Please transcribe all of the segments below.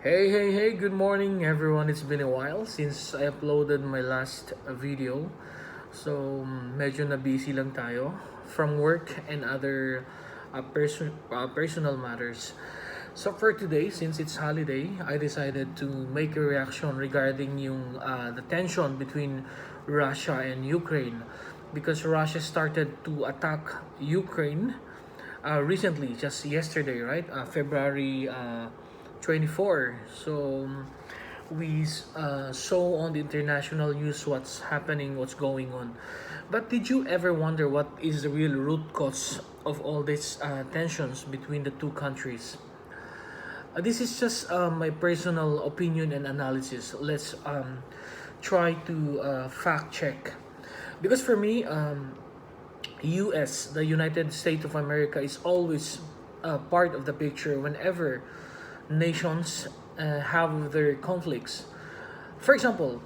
Hey, good morning everyone. It's been a while since I uploaded my last video. So, medyo na busy lang tayo from work and other personal matters. So for today, since it's holiday, I decided to make a reaction regarding the tension between Russia and Ukraine because Russia started to attack Ukraine recently, just yesterday, right? February 24. So we saw on the international news what's happening, what's going on. But did you ever wonder what is the real root cause of all these tensions between the two countries? This is just my personal opinion and analysis. Let's try to fact check. Because for me, US, the United States of America, is always part of the picture whenever nations have their conflicts. For example,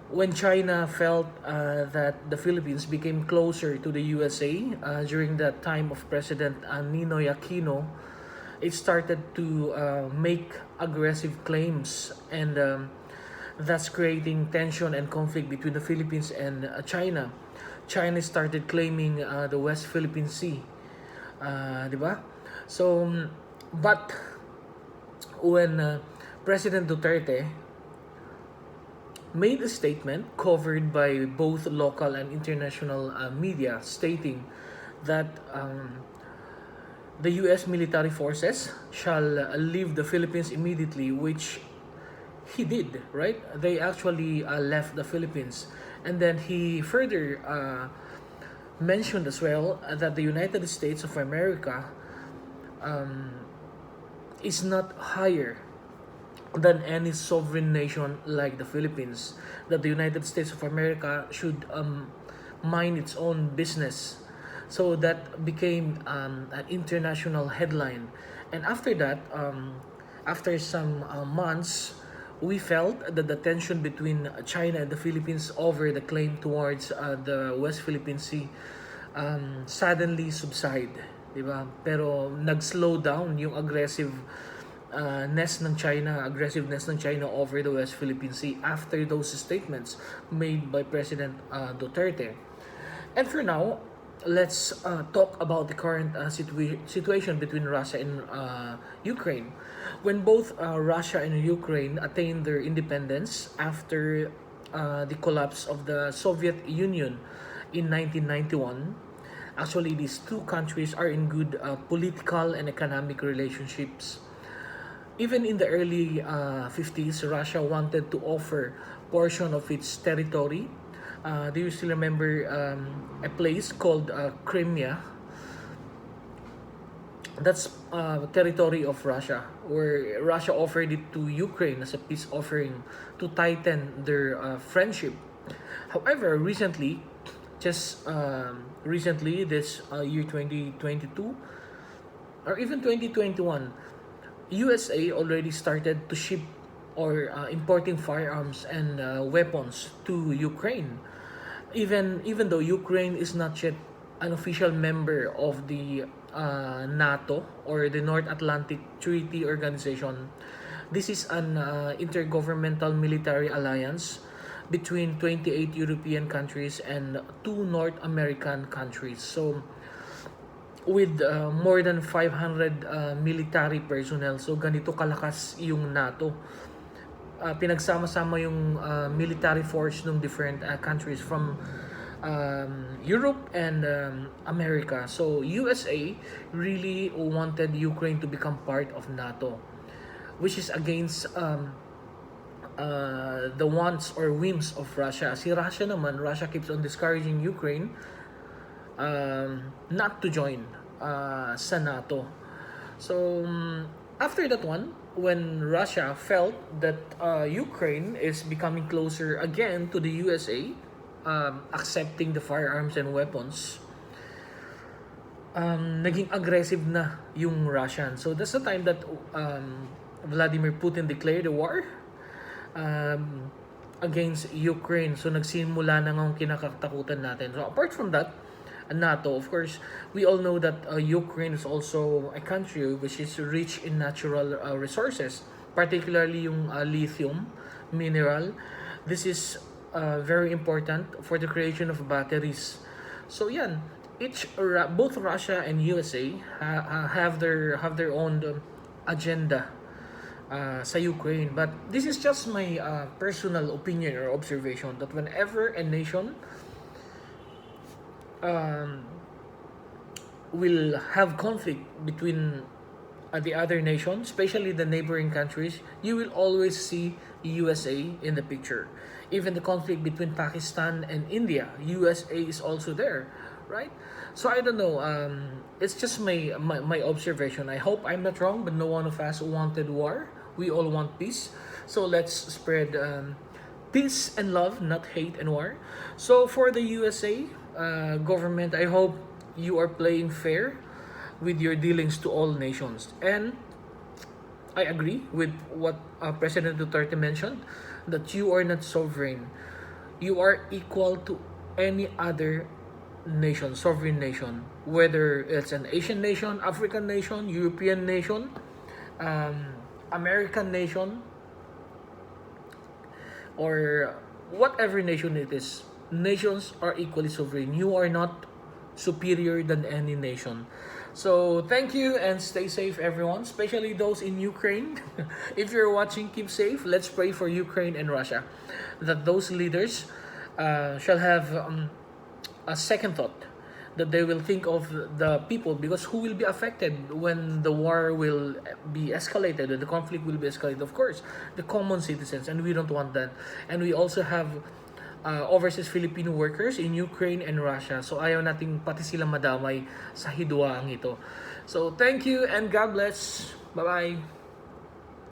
when China felt that the Philippines became closer to the USA during the time of President Noynoy Aquino, it started to make aggressive claims and thus creating tension and conflict between the Philippines and China. China started claiming the West Philippine Sea, di ba? So, but when President Duterte made a statement covered by both local and international media stating that the U.S. military forces shall leave the Philippines immediately, which he did, right? They actually left the Philippines. And then he further mentioned as well that the United States of America is not higher than any sovereign nation like the Philippines, that the United States of America should mind its own business. So that became an international headline. And after that, after some months, we felt that the tension between China and the Philippines over the claim towards the West Philippine Sea suddenly subside, di ba? Pero nag-slow down yung aggressiveness ng China over the West Philippine Sea after those statements made by President Duterte. And for now, let's talk about the current situation between Russia and Ukraine. When both Russia and Ukraine attained their independence after the collapse of the Soviet Union in 1991, actually these two countries are in good political and economic relationships. Even in the early 50s, Russia wanted to offer portion of its territory. Do you still remember a place called Crimea? That's territory of Russia, where Russia offered it to Ukraine as a peace offering to tighten their friendship. However, recently, this year 2022 or even 2021, USA already started to ship or importing firearms and weapons to Ukraine. Even though Ukraine is not yet an official member of the NATO or the North Atlantic Treaty Organization, this is an intergovernmental military alliance between 28 European countries and two North American countries. So with more than 500 military personnel. So ganito kalakas yung NATO. Pinagsama-sama yung military force ng different countries from Europe and America. So USA really wanted Ukraine to become part of NATO, which is against the wants or whims of Russia. Si Russia keeps on discouraging Ukraine not to join sa NATO. So after that one, when Russia felt that Ukraine is becoming closer again to the USA, accepting the firearms and weapons, naging aggressive na yung Russian. So that's the time that Vladimir Putin declared a war against Ukraine. So nagsimula na ng kinakatakutan natin. So apart from that, NATO, of course, we all know that Ukraine is also a country which is rich in natural resources. particularly yung lithium mineral. This is very important for the creation of batteries. So yan, both Russia and USA have their own agenda sa Ukraine. But this is just my personal opinion or observation that whenever a nation will have conflict between the other nation, especially the neighboring countries, you will always see USA in the picture. Even the conflict between Pakistan and India, USA is also there, right? So I don't know. It's just my observation. I hope I'm not wrong, but no one of us wanted war. We all want peace. So let's spread peace and love, not hate and war. So for the USA government, I hope you are playing fair with your dealings to all nations. And I agree with what President Duterte mentioned, that you are not sovereign. You are equal to any other nation, sovereign nation, whether it's an Asian nation, African nation, European nation, American nation, or whatever nation it is. Nations are equally sovereign. You are not superior than any nation. So thank you and stay safe, everyone, especially those in Ukraine. If you're watching, keep safe. Let's pray for Ukraine and Russia, that those leaders shall have a second thought, that they will think of the people, because who will be affected when the war will be escalated, and the conflict will be escalated? Of course, the common citizens, and we don't want that. And we also have overseas Filipino workers in Ukraine and Russia. So ayaw nating pati sila madamay sa hidwaang ito. So thank you and God bless. Bye-bye.